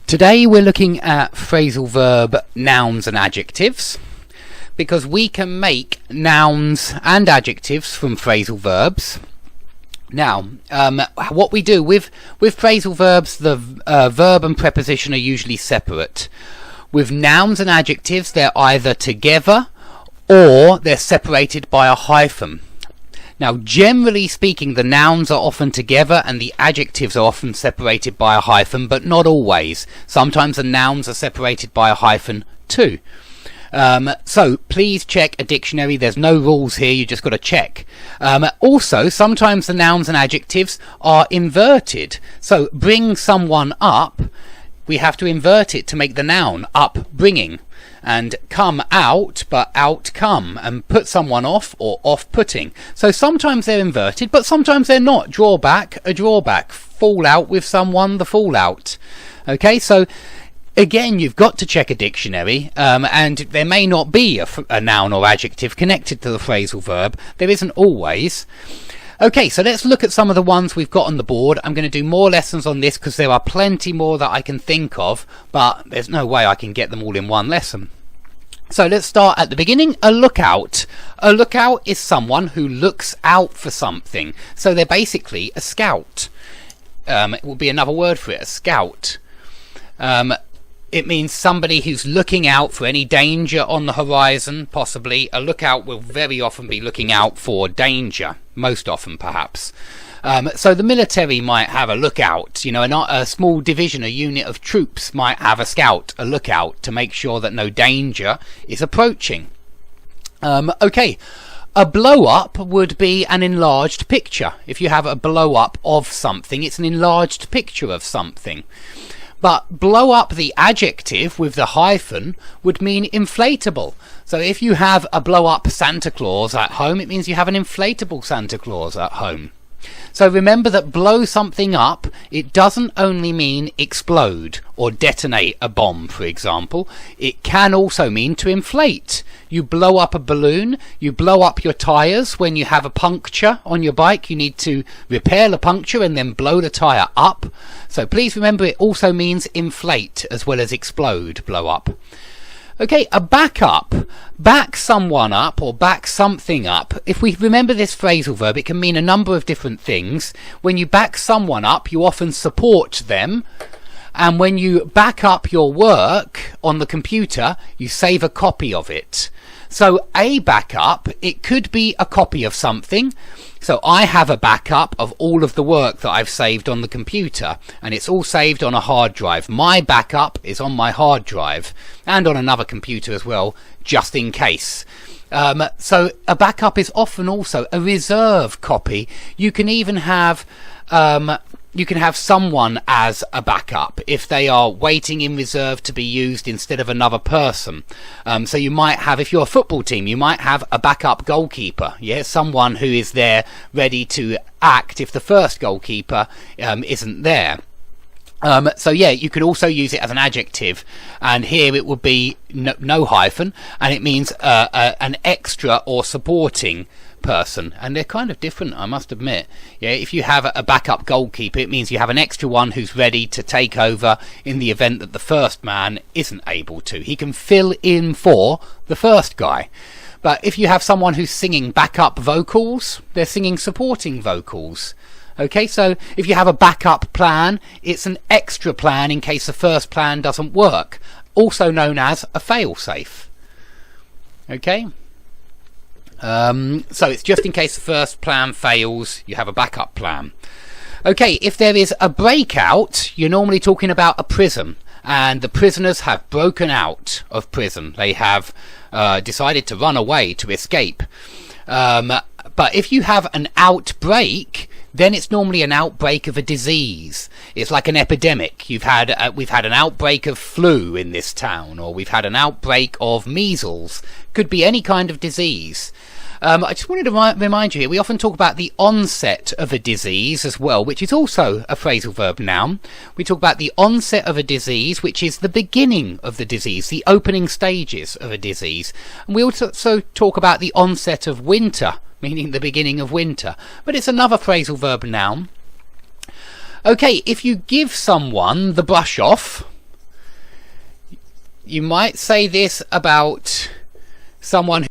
Today we're looking at phrasal verb nouns and adjectives, because we can make nouns and adjectives from phrasal verbs. Now, what we do with phrasal verbs, the verb and preposition are usually separate. With nouns and adjectives, they're either together or they're separated by a hyphen. Now, generally speaking, the nouns are often together and the adjectives are often separated by a hyphen, but not always. Sometimes the nouns are separated by a hyphen too. So please check a dictionary. There's no rules here, you just got to check. Also, sometimes the nouns and adjectives are inverted. So bring someone up, we have to invert it to make the noun upbringing. And come out, but outcome, and put someone off or off-putting. So sometimes they're inverted, but sometimes they're not. Drawback, a drawback. Fall out with someone, the fallout. Okay, so again, you've got to check a dictionary, and there may not be a noun or adjective connected to the phrasal verb. There isn't always. Okay, so let's look at some of the ones we've got on the board. I'm going to do more lessons on this because there are plenty more that I can think of, but there's no way I can get them all in one lesson. So let's start at the beginning. A lookout. A lookout is someone who looks out for something. So they're basically a scout. It will be another word for it, a scout. It means somebody who's looking out for any danger on the horizon, possibly. A lookout will very often be looking out for danger, most often perhaps. So the military might have a lookout, you know, a small division, a unit of troops might have a scout, a lookout, to make sure that no danger is approaching. Okay, a blow-up would be an enlarged picture. If you have a blow-up of something, it's an enlarged picture of something. But blow up, the adjective with the hyphen, would mean inflatable. So if you have a blow up Santa Claus at home, it means you have an inflatable Santa Claus at home. So remember that blow something up, it doesn't only mean explode or detonate a bomb, for example. It can also mean to inflate. You blow up a balloon, you blow up your tyres. When you have a puncture on your bike, you need to repair the puncture and then blow the tyre up. So please remember it also means inflate as well as explode, blow up. Okay, a backup. Back someone up or back something up. If we remember this phrasal verb, it can mean a number of different things. When you back someone up, you often support them. And when you back up your work on the computer, you save a copy of it. So a backup, it could be a copy of something. So I have a backup of all of the work that I've saved on the computer, and it's all saved on a hard drive. My backup is on my hard drive and on another computer as well, just in case. So a backup is often also a reserve copy. You can even have someone as a backup if they are waiting in reserve to be used instead of another person. So you might have, if you're a football team, you might have a backup goalkeeper. Yeah, someone who is there ready to act if the first goalkeeper isn't there. So yeah, you could also use it as an adjective, and here it would be no hyphen, and it means an extra or supporting person, and they're kind of different, I must admit. Yeah, if you have a backup goalkeeper, it means you have an extra one who's ready to take over in the event that the first man isn't able to. He can fill in for the first guy. But if you have someone who's singing backup vocals, they're singing supporting vocals. Okay, so if you have a backup plan, it's an extra plan in case the first plan doesn't work, also known as a fail-safe. Okay, so it's just in case the first plan fails, you have a backup plan. Okay, if there is a breakout, you're normally talking about a prison, and the prisoners have broken out of prison. They have decided to run away, to escape. But if you have an outbreak, then it's normally an outbreak of a disease. It's like an epidemic. we've had an outbreak of flu in this town, or we've had an outbreak of measles. Could be any kind of disease. I just wanted to remind you here, we often talk about the onset of a disease as well, which is also a phrasal verb noun. We talk about the onset of a disease, which is the beginning of the disease, the opening stages of a disease. And we also talk about the onset of winter, meaning the beginning of winter. But it's another phrasal verb noun. Okay, if you give someone the brush off, You might say this about someone